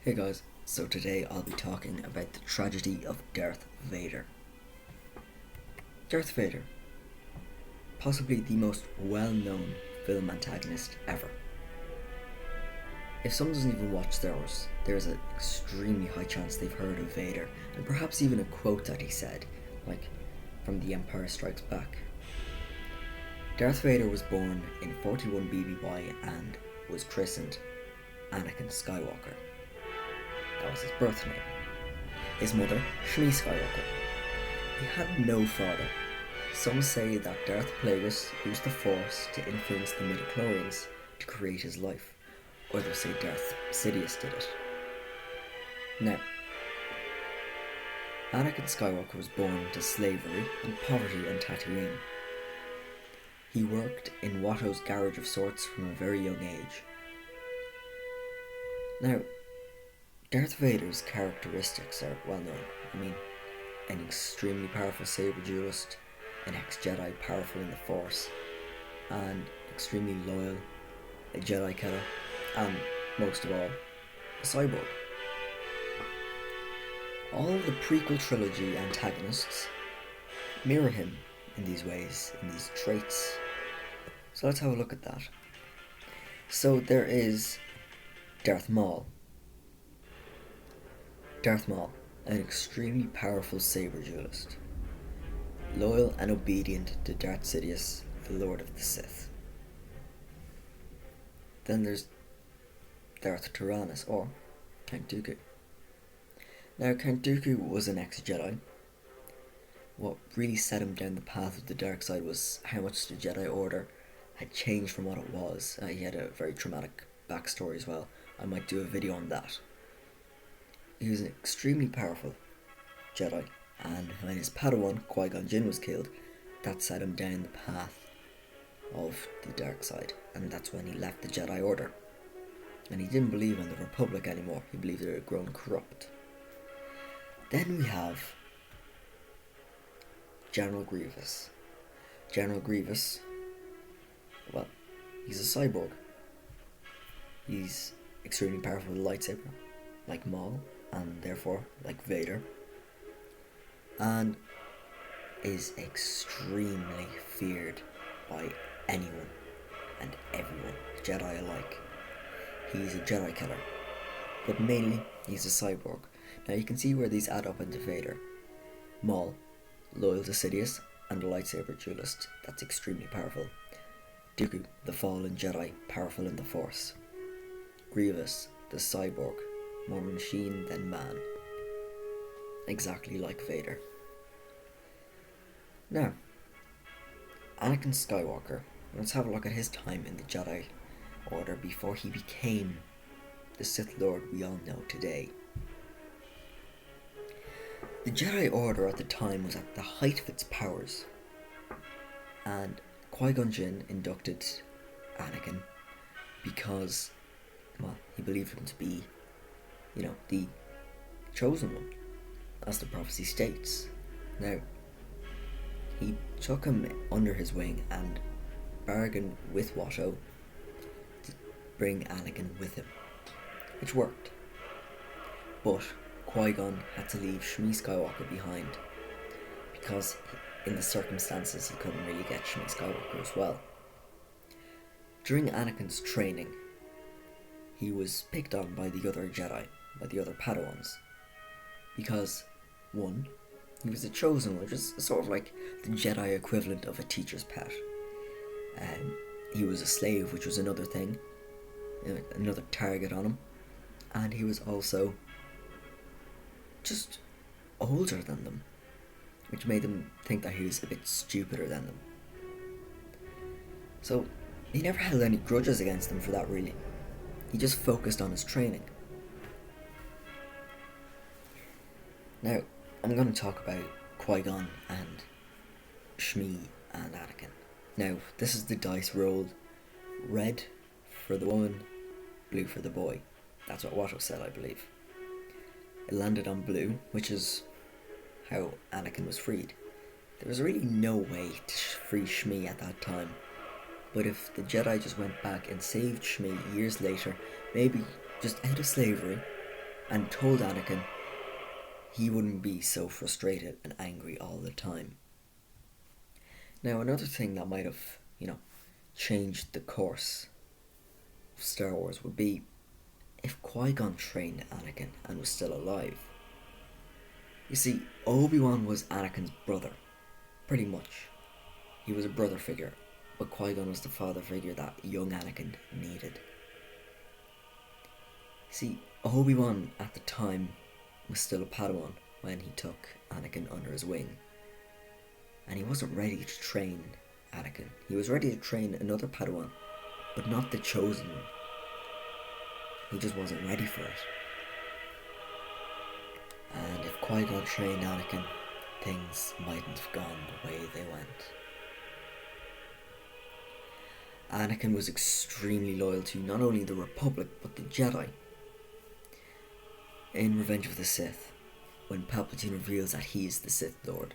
Hey guys, so today I'll be talking about the tragedy of Darth Vader. Darth Vader, possibly the most well-known film antagonist ever. If someone doesn't even watch Star Wars, there's an extremely high chance they've heard of Vader, and perhaps even a quote that he said, like from The Empire Strikes Back. Darth Vader was born in 41 BBY and was christened Anakin Skywalker. That was his birth name. His mother, Shmi Skywalker. He had no father. Some say that Darth Plagueis used the Force to influence the midichlorians to create his life. Others say Darth Sidious did it. Now, Anakin Skywalker was born to slavery and poverty on Tatooine. He worked in Watto's garage of sorts from a very young age. Now, Darth Vader's characteristics are well known. An extremely powerful saber duelist, an ex-Jedi powerful in the Force, and extremely loyal, a Jedi killer, and most of all, a cyborg. All of the prequel trilogy antagonists mirror him in these ways, in these traits. So let's have a look at that. So there is Darth Maul. Darth Maul, an extremely powerful saber duelist, loyal and obedient to Darth Sidious, the Lord of the Sith. Then there's Darth Tyrannus, or Count Dooku. Now, Count Dooku was an ex-Jedi. What really set him down the path of the dark side was how much the Jedi Order had changed from what it was. He had a very traumatic backstory as well. I might do a video on that. He was an extremely powerful Jedi, and when his Padawan, Qui-Gon Jinn, was killed, that set him down the path of the dark side, and that's when he left the Jedi Order. And he didn't believe in the Republic anymore, he believed it had grown corrupt. Then we have General Grievous. General Grievous, well, he's a cyborg. He's extremely powerful with a lightsaber, like Maul, and therefore like Vader, and is extremely feared by anyone and everyone, Jedi alike. He's a Jedi killer, but mainly he's a cyborg. Now you can see where these add up into Vader. Maul, loyal to Sidious and a lightsaber duelist, that's extremely powerful. Dooku, the fallen Jedi, powerful in the Force. Grievous, the cyborg, more machine than man, exactly like Vader. Now, Anakin Skywalker, let's have a look at his time in the Jedi Order before he became the Sith Lord we all know today. The Jedi Order at the time was at the height of its powers, and Qui-Gon Jinn inducted Anakin because, well, he believed him to be, the chosen one, as the prophecy states. Now, he took him under his wing and bargained with Watto to bring Anakin with him, which worked. But Qui-Gon had to leave Shmi Skywalker behind because in the circumstances he couldn't really get Shmi Skywalker as well. During Anakin's training, he was picked on by the other Jedi, by the other Padawans, because, one, he was a chosen one, which is sort of like the Jedi equivalent of a teacher's pet. He was a slave, which was another thing, another target on him, and he was also just older than them, which made them think that he was a bit stupider than them. So he never held any grudges against them for that, really. He just focused on his training. Now, I'm going to talk about Qui-Gon and Shmi and Anakin. Now, this is the dice rolled. Red for the woman, blue for the boy. That's what Watto said, I believe. It landed on blue, which is how Anakin was freed. There was really no way to free Shmi at that time. But if the Jedi just went back and saved Shmi years later, maybe just out of slavery, and told Anakin he wouldn't be so frustrated and angry all the time. Now, another thing that might have, changed the course of Star Wars would be if Qui-Gon trained Anakin and was still alive. You see, Obi-Wan was Anakin's brother, pretty much. He was a brother figure, but Qui-Gon was the father figure that young Anakin needed. See, Obi-Wan at the time was still a Padawan when he took Anakin under his wing. And he wasn't ready to train Anakin. He was ready to train another Padawan, but not the chosen one. He just wasn't ready for it. And if Qui-Gon trained Anakin, things mightn't have gone the way they went. Anakin was extremely loyal to not only the Republic, but the Jedi. In Revenge of the Sith, when Palpatine reveals that he is the Sith Lord,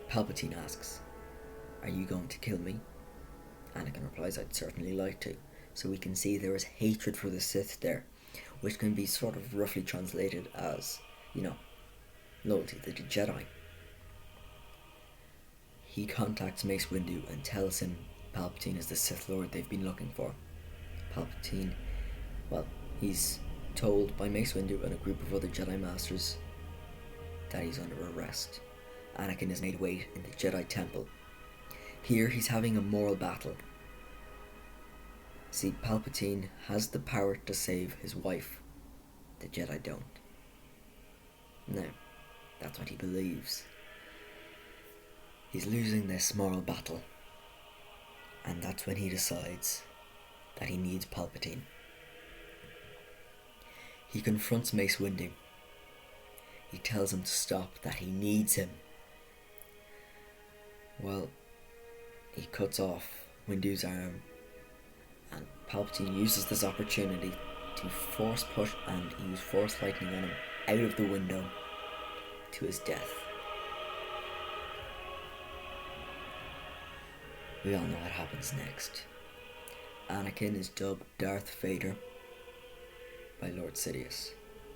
Palpatine asks, "Are you going to kill me?" Anakin replies, "I'd certainly like to." So we can see there is hatred for the Sith there, which can be sort of roughly translated as, loyalty to the Jedi. He contacts Mace Windu and tells him Palpatine is the Sith Lord they've been looking for. Palpatine, he's told by Mace Windu and a group of other Jedi Masters that he's under arrest. Anakin is made wait in the Jedi Temple. Here he's having a moral battle. See, Palpatine has the power to save his wife. The Jedi don't. Now, that's what he believes. He's losing this moral battle. And that's when he decides that he needs Palpatine. He confronts Mace Windu. He tells him to stop, that he needs him. Well, he cuts off Windu's arm, and Palpatine uses this opportunity to force push and use force lightning on him out of the window to his death. We all know what happens next. Anakin is dubbed Darth Vader by Lord Sidious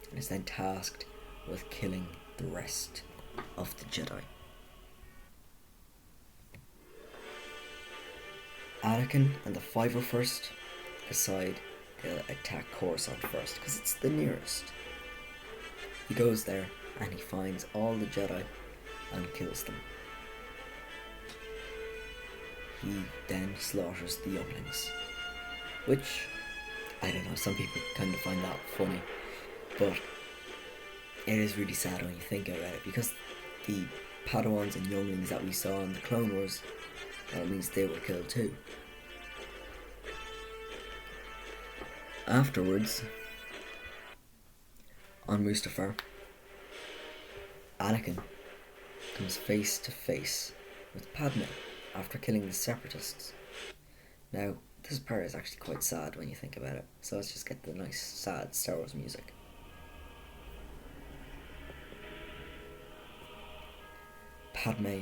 and is then tasked with killing the rest of the Jedi. Anakin and the 501st decide to attack Coruscant first because it's the nearest. He goes there and he finds all the Jedi and kills them. He then slaughters the younglings, which, I don't know, some people kind of find that funny, but it is really sad when you think about it, because the Padawans and younglings that we saw in the Clone Wars, that means they were killed too. Afterwards, on Mustafar, Anakin comes face to face with Padme after killing the Separatists. Now, this part is actually quite sad when you think about it, so let's just get the nice, sad Star Wars music. Padme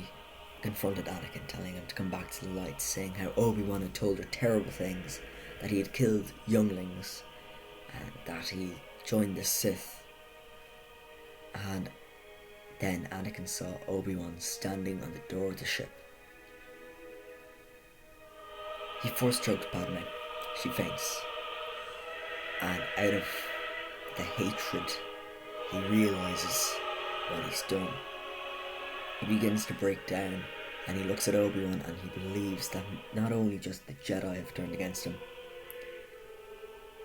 confronted Anakin, telling him to come back to the light, saying how Obi-Wan had told her terrible things, that he had killed younglings, and that he joined the Sith. And then Anakin saw Obi-Wan standing on the door of the ship. He force chokes Padme. She faints. And out of the hatred, he realises what he's done. He begins to break down, and he looks at Obi-Wan and he believes that not only just the Jedi have turned against him,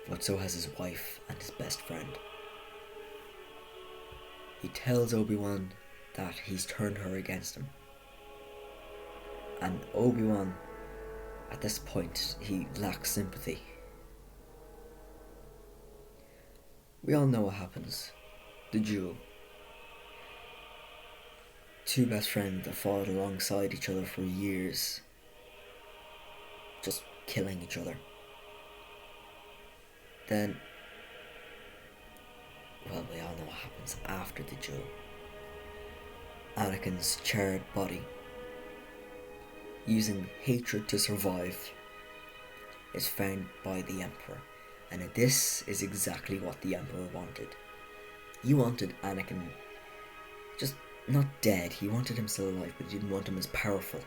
but so has his wife and his best friend. He tells Obi-Wan that he's turned her against him. And Obi-Wan, at this point, he lacks sympathy. We all know what happens. The duel. Two best friends that fought alongside each other for years, just killing each other. Then, well, we all know what happens after the duel. Anakin's charred body, using hatred to survive, is found by the Emperor And this is exactly what the Emperor wanted. He wanted Anakin just not dead. He wanted him still alive, but he didn't want him as powerful.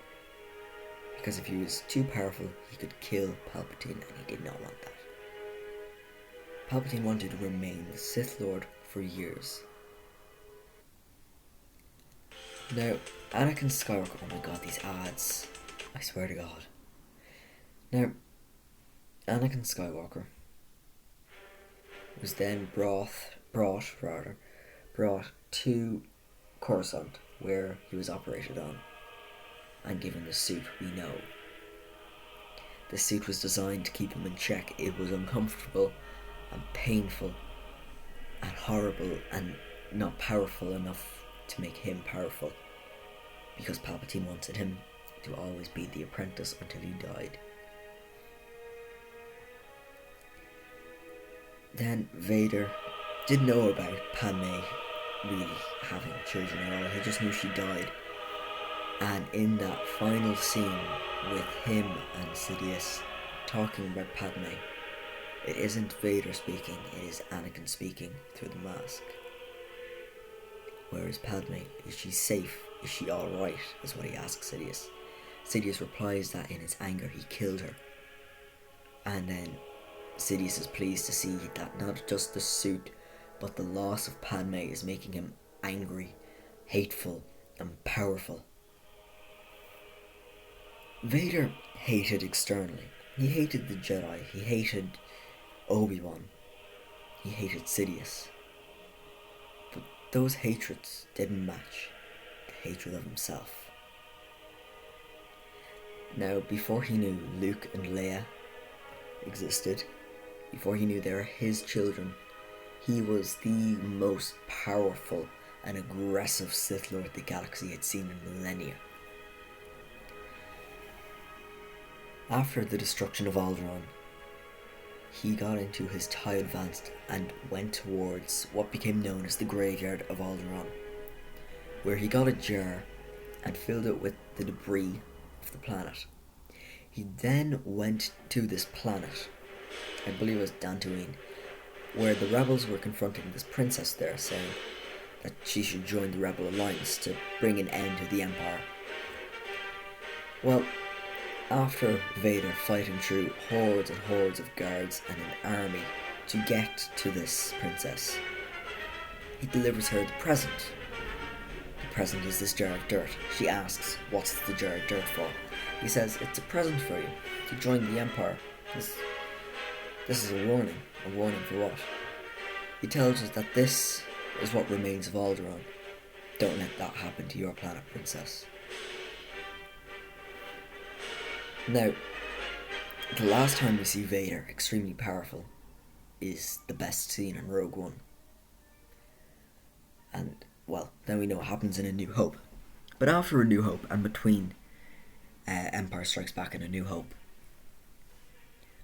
Because if he was too powerful, he could kill Palpatine, and he did not want that. Palpatine wanted to remain the Sith Lord for years. Now, Anakin Skywalker, oh my god, these ads, I swear to god. Now, Anakin Skywalker was then brought to Coruscant, where he was operated on, and given the suit we know. The suit was designed to keep him in check. It was uncomfortable and painful and horrible and not powerful enough to make him powerful, because Palpatine wanted him to always be the apprentice until he died. Then Vader didn't know about Padme really having children at all. He just knew she died. And in that final scene with him and Sidious talking about Padme, it isn't Vader speaking, it is Anakin speaking through the mask. Where is Padme? Is she safe? Is she alright? Is what he asks Sidious. Sidious replies that in his anger he killed her. And then Sidious is pleased to see that not just the suit, but the loss of Padme is making him angry, hateful, and powerful. Vader hated externally. He hated the Jedi. He hated Obi-Wan. He hated Sidious. But those hatreds didn't match the hatred of himself. Now, before he knew Luke and Leia existed, before he knew they were his children, he was the most powerful and aggressive Sith Lord the galaxy had seen in millennia. After the destruction of Alderaan, he got into his TIE Advanced and went towards what became known as the graveyard of Alderaan, where he got a jar and filled it with the debris of the planet. He then went to this planet, I believe it was Dantooine, where the rebels were confronting this princess there, saying that she should join the Rebel Alliance to bring an end to the Empire. Well, after Vader fighting through hordes and hordes of guards and an army to get to this princess, he delivers her the present. The present is this jar of dirt. She asks, what's the jar of dirt for? He says, it's a present for you, to join the Empire. This is a warning. A warning for what? He tells us that this is what remains of Alderaan. Don't let that happen to your planet, princess. Now, the last time we see Vader extremely powerful is the best scene in Rogue One. And, well, then we know what happens in A New Hope. But after A New Hope and between Empire Strikes Back and A New Hope...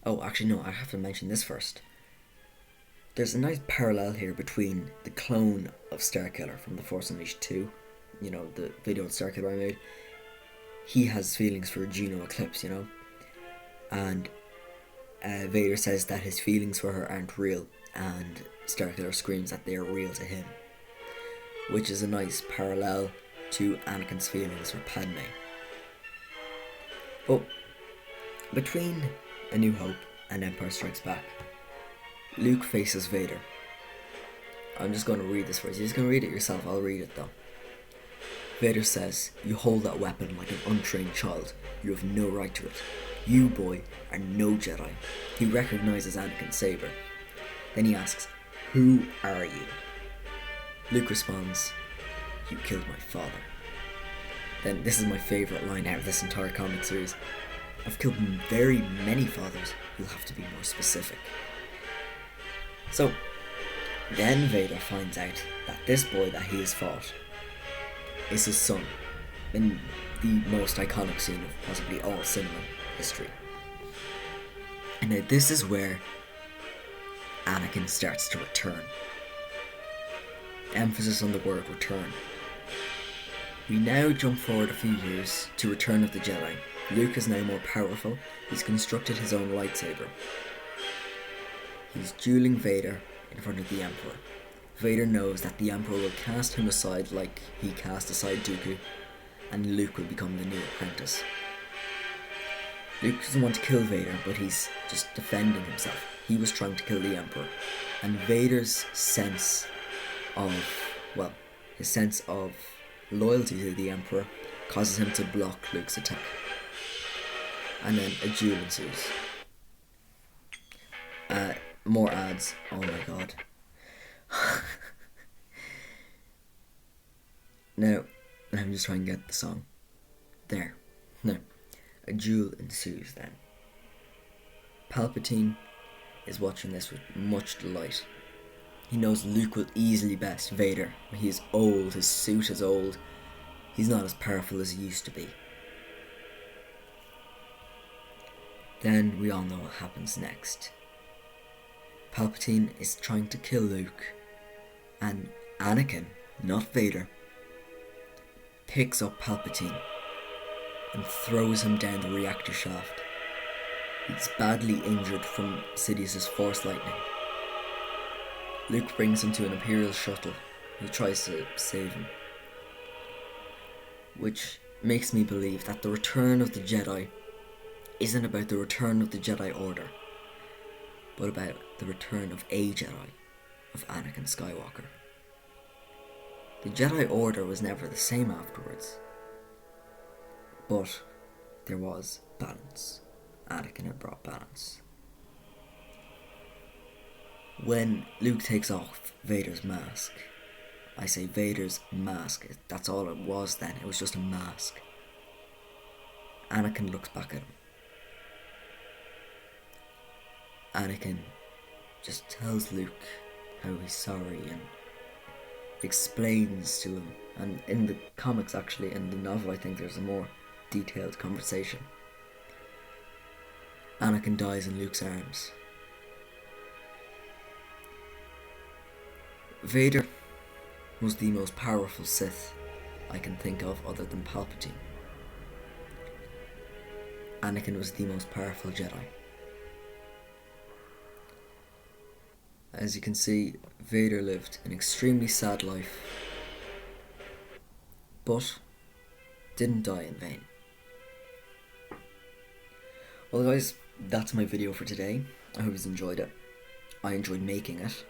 Oh, actually no, I have to mention this first. There's a nice parallel here between the clone of Starkiller from The Force Unleashed 2, you know, the video on Starkiller I made. He has feelings for Juno Eclipse, you know, and Vader says that his feelings for her aren't real, and Starkiller screams that they are real to him, which is a nice parallel to Anakin's feelings for Padme. But between A New Hope and Empire Strikes Back, Luke faces Vader. I'm just going to read this for you. You're just going to read it yourself. I'll read it though. Vader says, "You hold that weapon like an untrained child. You have no right to it. You, boy, are no Jedi." He recognizes Anakin's saber. Then he asks, "Who are you?" Luke responds, "You killed my father." Then this is my favourite line out of this entire comic series. "I've killed very many fathers. You'll have to be more specific." So, then Vader finds out that this boy that he has fought is his son, in the most iconic scene of possibly all cinema history. And now this is where Anakin starts to return. Emphasis on the word return. We now jump forward a few years to Return of the Jedi. Luke is now more powerful. He's constructed his own lightsaber. He's dueling Vader in front of the Emperor. Vader knows that the Emperor will cast him aside like he cast aside Dooku, and Luke will become the new apprentice. Luke doesn't want to kill Vader, but he's just defending himself. He was trying to kill the Emperor, and Vader's sense of, well, his sense of loyalty to the Emperor causes him to block Luke's attack. And then a duel ensues. More ads. Oh my god. Now, let me just try and get the song. There. No. A duel ensues then. Palpatine is watching this with much delight. He knows Luke will easily best Vader. He is old, his suit is old. He's not as powerful as he used to be. Then we all know what happens next. Palpatine is trying to kill Luke, and Anakin, not Vader, picks up Palpatine and throws him down the reactor shaft. He's badly injured from Sidious's Force Lightning. Luke brings him to an Imperial shuttle who tries to save him, which makes me believe that the return of the Jedi isn't about the return of the Jedi Order, but about the return of a Jedi, of Anakin Skywalker. The Jedi Order was never the same afterwards, but there was balance. Anakin had brought balance. When Luke takes off Vader's mask, I say Vader's mask, that's all it was then, it was just a mask. Anakin looks back at him. Anakin just tells Luke how he's sorry and explains to him, and in the comics actually, in the novel I think there's a more detailed conversation. Anakin dies in Luke's arms. Vader was the most powerful Sith I can think of other than Palpatine. Anakin was the most powerful Jedi. As you can see, Vader lived an extremely sad life, but didn't die in vain. Well guys, that's my video for today. I hope you enjoyed it. I enjoyed making it.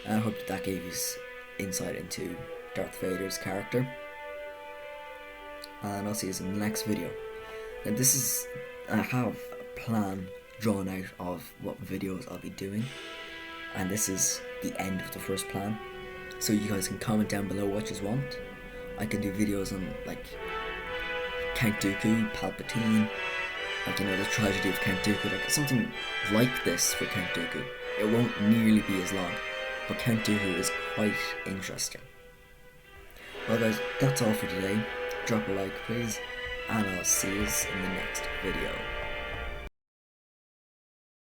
And I hope that gave you insight into Darth Vader's character. And I'll see you in the next video. And I have a plan drawn out of what videos I'll be doing. And this is the end of the first plan. So you guys can comment down below what you want. I can do videos on like Count Dooku, Palpatine, like, you know, the tragedy of Count Dooku, like something like this for Count Dooku. It won't nearly be as long, but Count Dooku is quite interesting. Well guys, that's all for today. Drop a like please, and I'll see you in the next video.